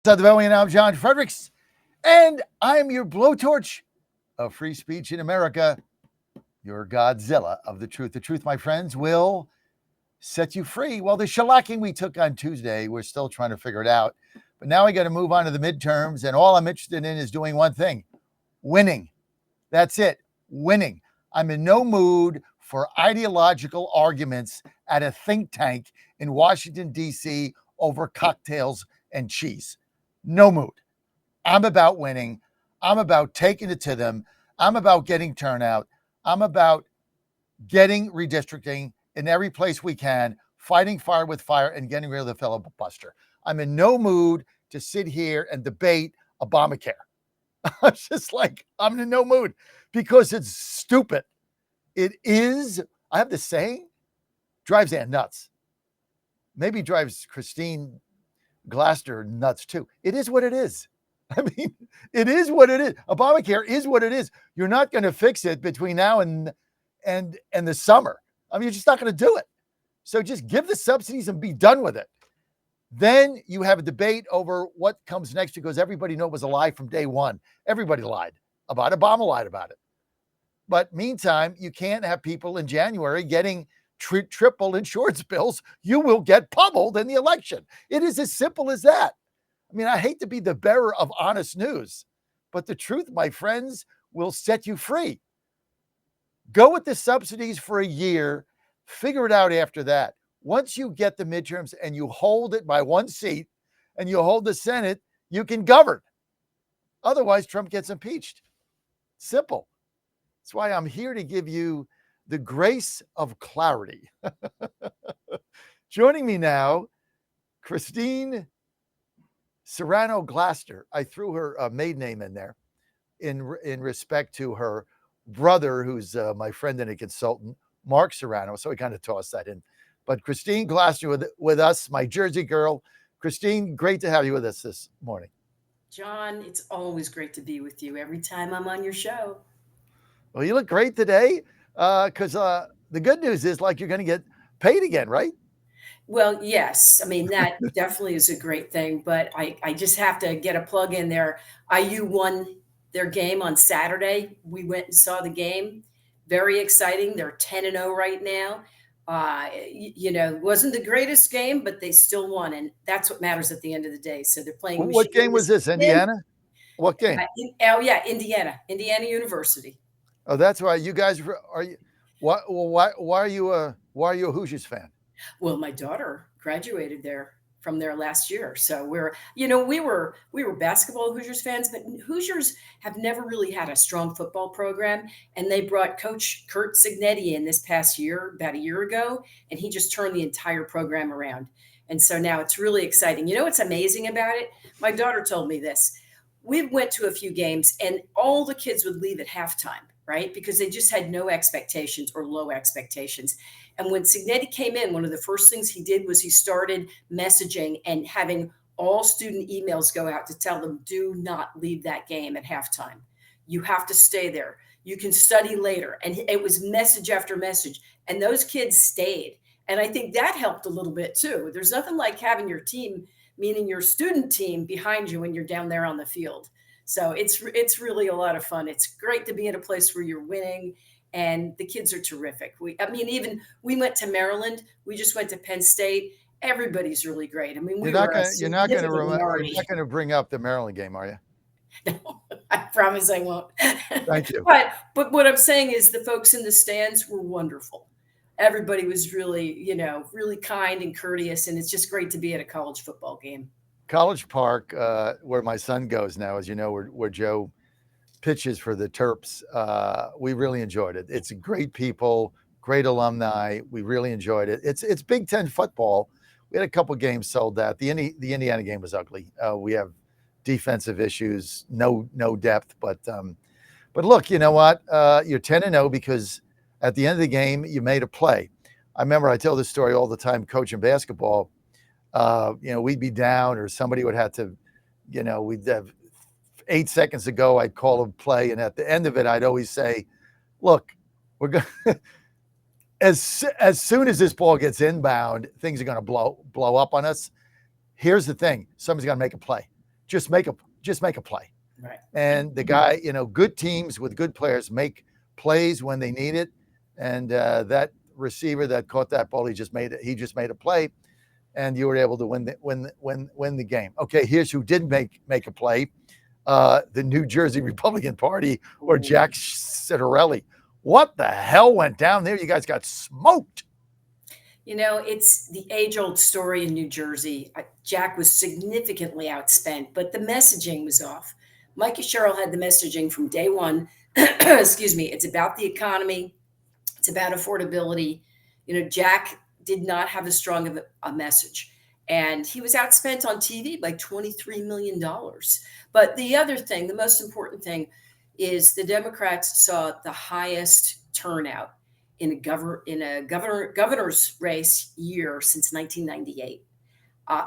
South Valley, I'm John Fredericks, and I'm your blowtorch of free speech in America, your Godzilla of the truth. The truth, my friends, will set you free. Well, the shellacking we took on Tuesday, we're still trying to figure it out. But now we got to move on to the midterms, and all I'm interested in is doing one thing: winning. That's it, winning. I'm in no mood for ideological arguments at a think tank in Washington, D.C. over cocktails and cheese. No mood. I'm about winning. I'm about taking it to them. I'm about getting turnout. I'm about getting redistricting in every place we can, fighting fire with fire, and getting rid of the filibuster. I'm in no mood to sit here and debate Obamacare. I'm just like, I'm in no mood because it's stupid. It is, I have the saying, drives Ann nuts. Maybe drives Christine Glassner nuts too. It is what it is. I mean, it is what it is. Obamacare is what it is. You're not going to fix it between now and the summer. I mean, you're just not going to do it. So just give the subsidies and be done with it. Then you have a debate over what comes next because everybody knew it was a lie from day one. Everybody lied about it. Obama lied about it. But meantime, you can't have people in January getting triple insurance bills. You will get pummeled in the election. It is as simple as that. I mean, I hate to be the bearer of honest news, but the truth, my friends, will set you free. Go with the subsidies for a year. Figure it out after that. Once you get the midterms and you hold it by one seat and you hold the Senate, you can govern. Otherwise, Trump gets impeached. Simple. That's why I'm here to give you the grace of clarity. Joining me now, Christine Serrano Glassner. I threw her maiden name in there in respect to her brother, who's my friend and a consultant, Mark Serrano. So we kind of tossed that in. But Christine Glassner with us, my Jersey girl. Christine, great to have you with us this morning. John, it's always great to be with you every time I'm on your show. Well, you look great today because the good news is like you're going to get paid again, right? Well, yes. I mean, that definitely is a great thing, but I just have to get a plug in there. IU won their game on Saturday. We went and saw the game. Very exciting. They're 10-0 right now. It wasn't the greatest game, but they still won, and that's what matters at the end of the day. So they're playing What Michigan game was this? Indiana? What game? Indiana University. Oh, that's right. You guys are you? Why are you a Hoosiers fan? Well, my daughter graduated from there last year. So we were basketball Hoosiers fans, but Hoosiers have never really had a strong football program. And they brought Coach Kurt Signetti in this past year, about a year ago, and he just turned the entire program around. And so now it's really exciting. You know what's amazing about it? My daughter told me this. We went to a few games and all the kids would leave at halftime, right? Because they just had no expectations or low expectations. And when Signetti came in, one of the first things he did was he started messaging and having all student emails go out to tell them, do not leave that game at halftime. You have to stay there. You can study later. And it was message after message. And those kids stayed. And I think that helped a little bit too. There's nothing like having your team, meaning your student team, behind you when you're down there on the field. So it's really a lot of fun. It's great to be in a place where you're winning, and the kids are terrific. Even we went to Maryland. We just went to Penn State. Everybody's really great. I mean, You're we not were a going significant minority. to bring up the Maryland game, are you? No, I promise I won't. Thank you. But what I'm saying is the folks in the stands were wonderful. Everybody was really, really kind and courteous, and it's just great to be at a college football game. College Park, where my son goes now, as you know, where Joe pitches for the Terps. We really enjoyed it. It's great people, great alumni. We really enjoyed it. It's Big Ten football. We had a couple games sold out. The Indiana game was ugly. We have defensive issues, no depth. But look, you know what? You're 10-0 because at the end of the game you made a play. I remember I tell this story all the time coaching basketball. We'd be down or somebody would have to, we'd have 8 seconds to go. I'd call a play. And at the end of it, I'd always say, look, we're going to, as soon as this ball gets inbound, things are going to blow up on us. Here's the thing. Somebody's going to make a play. just make a play. Right. And the guy, good teams with good players make plays when they need it. And that receiver that caught that ball, he just made a play, and you were able to win the game. Okay, here's who did make a play: the New Jersey Republican Party, or Jack Ciattarelli. What the hell went down there? You guys got smoked. It's the age-old story in New Jersey. Jack was significantly outspent, but the messaging was off. Mikey Sherrill had the messaging from day one. Excuse me. It's about the economy. It's about affordability. Jack did not have as strong of a message, and he was outspent on TV by $23 million. But the other thing, the most important thing, is the Democrats saw the highest turnout in a governor's race year since 1998.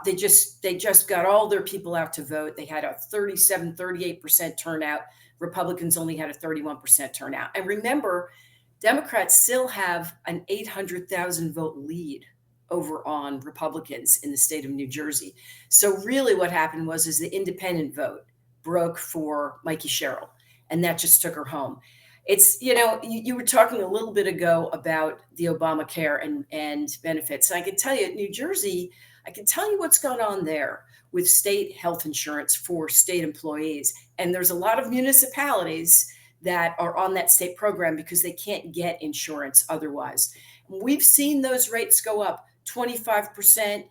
They just got all their people out to vote. They had a 38% turnout. Republicans only had a 31% turnout. And remember, Democrats still have an 800,000 vote lead over on Republicans in the state of New Jersey. So really what happened is the independent vote broke for Mikey Sherrill, and that just took her home. It's, you were talking a little bit ago about the Obamacare and benefits. And I can tell you, New Jersey, I can tell you what's going on there with state health insurance for state employees. And there's a lot of municipalities that are on that state program because they can't get insurance otherwise. We've seen those rates go up 25%,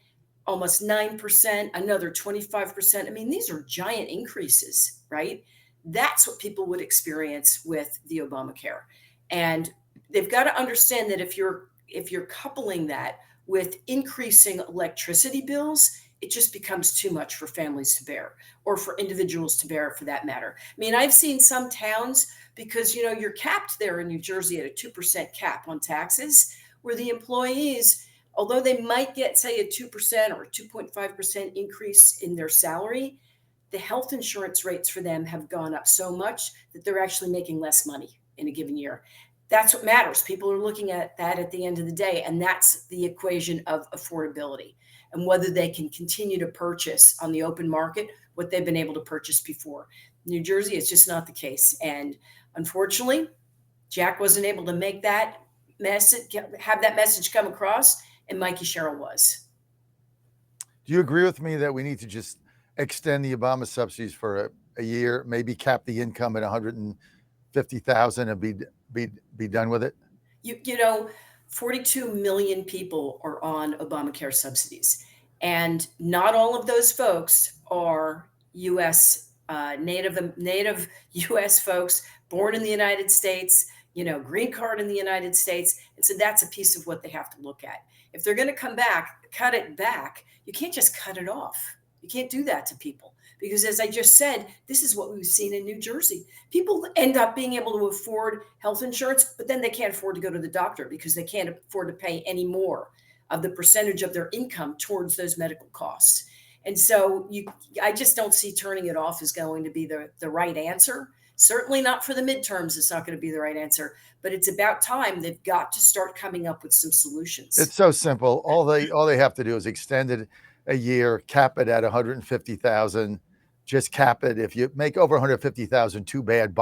almost 9%, another 25%. I mean, these are giant increases, right? That's what people would experience with the Obamacare. And they've got to understand that if you're coupling that with increasing electricity bills, it just becomes too much for families to bear, or for individuals to bear, for that matter. I mean, I've seen some towns, because you're capped there in New Jersey at a 2% cap on taxes, where the employees, although they might get, say, a 2% or a 2.5% increase in their salary, the health insurance rates for them have gone up so much that they're actually making less money in a given year. That's what matters. People are looking at that at the end of the day, and that's the equation of affordability, and whether they can continue to purchase on the open market what they've been able to purchase before. New Jersey, it's just not the case. And unfortunately, Jack wasn't able to make that message, have that message come across, and Mikey Sherrill was. Do you agree with me that we need to just extend the Obama subsidies for a year, maybe cap the income at 150,000 and be done with it? 42 million people are on Obamacare subsidies, and not all of those folks are U.S. Native U.S. folks born in the United States, green card in the United States. And so that's a piece of what they have to look at. If they're going to cut it back, you can't just cut it off. You can't do that to people, because, as I just said, this is what we've seen in New Jersey. People end up being able to afford health insurance, but then they can't afford to go to the doctor because they can't afford to pay any more of the percentage of their income towards those medical costs. And so I just don't see turning it off is going to be the right answer. Certainly not for the midterms. It's not going to be the right answer, but it's about time. They've got to start coming up with some solutions. It's so simple. All they have to do is extend it a year, cap it at 150,000. Just cap it. If you make over 150,000, too bad.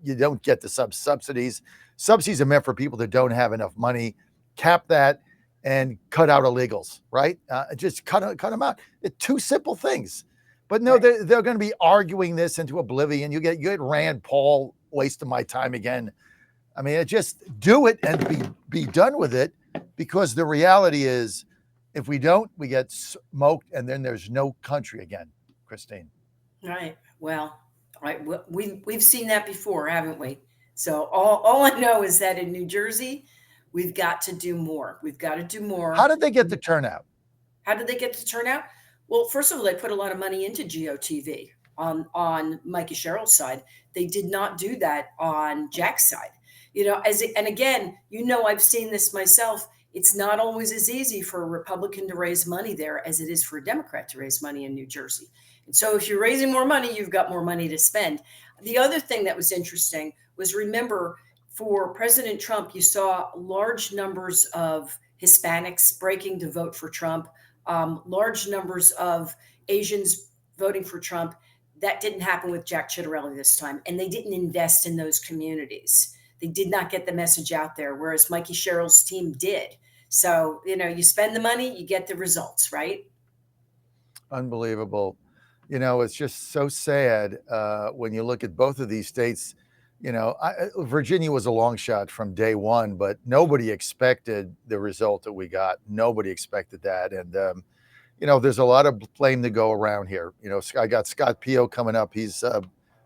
You don't get the subsidies. Subsidies are meant for people that don't have enough money. Cap that and cut out illegals, right? Just cut them out. It's two simple things. But no, Right. they're going to be arguing this into oblivion. You get Rand Paul wasting my time again. I mean, just do it and be done with it, because the reality is, if we don't, we get smoked, and then there's no country again, Christine. Right. Well, right. We've seen that before, haven't we? So all I know is that in New Jersey, we've got to do more. We've got to do more. How did they get the turnout? How did they get the turnout? Well, first of all, they put a lot of money into GOTV on Mikey Sherrill's side. They did not do that on Jack's side. And again, I've seen this myself. It's not always as easy for a Republican to raise money there as it is for a Democrat to raise money in New Jersey. And so if you're raising more money, you've got more money to spend. The other thing that was interesting was, remember, for President Trump, you saw large numbers of Hispanics breaking to vote for Trump, large numbers of Asians voting for Trump. That didn't happen with Jack Ciattarelli this time. And they didn't invest in those communities. They did not get the message out there, whereas Mikey Sherrill's team did. So, you spend the money, you get the results, right? Unbelievable. It's just so sad when you look at both of these states. Virginia was a long shot from day one, but nobody expected the result that we got. Nobody expected that. And, there's a lot of blame to go around here. I got Scott Pio coming up.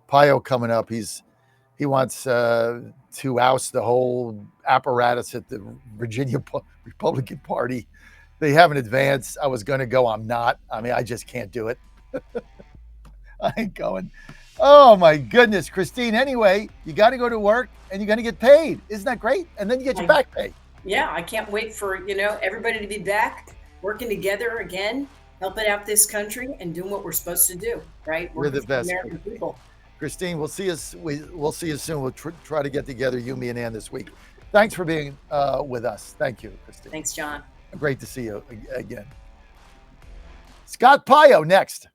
Pio coming up. He wants to oust the whole apparatus at the Virginia Republican Party. They haven't advanced. I was going to go. I'm not. I mean, I just can't do it. I ain't going. Oh, my goodness, Christine. Anyway, you got to go to work and you're going to get paid. Isn't that great? And then you get your back pay. Yeah, I can't wait for, everybody to be back, working together again, helping out this country and doing what we're supposed to do, right? We're the best. American people. Christine, we'll see you soon. We'll try to get together, you, me, and Ann this week. Thanks for being with us. Thank you, Christine. Thanks, John. Great to see you again. Scott Pio next.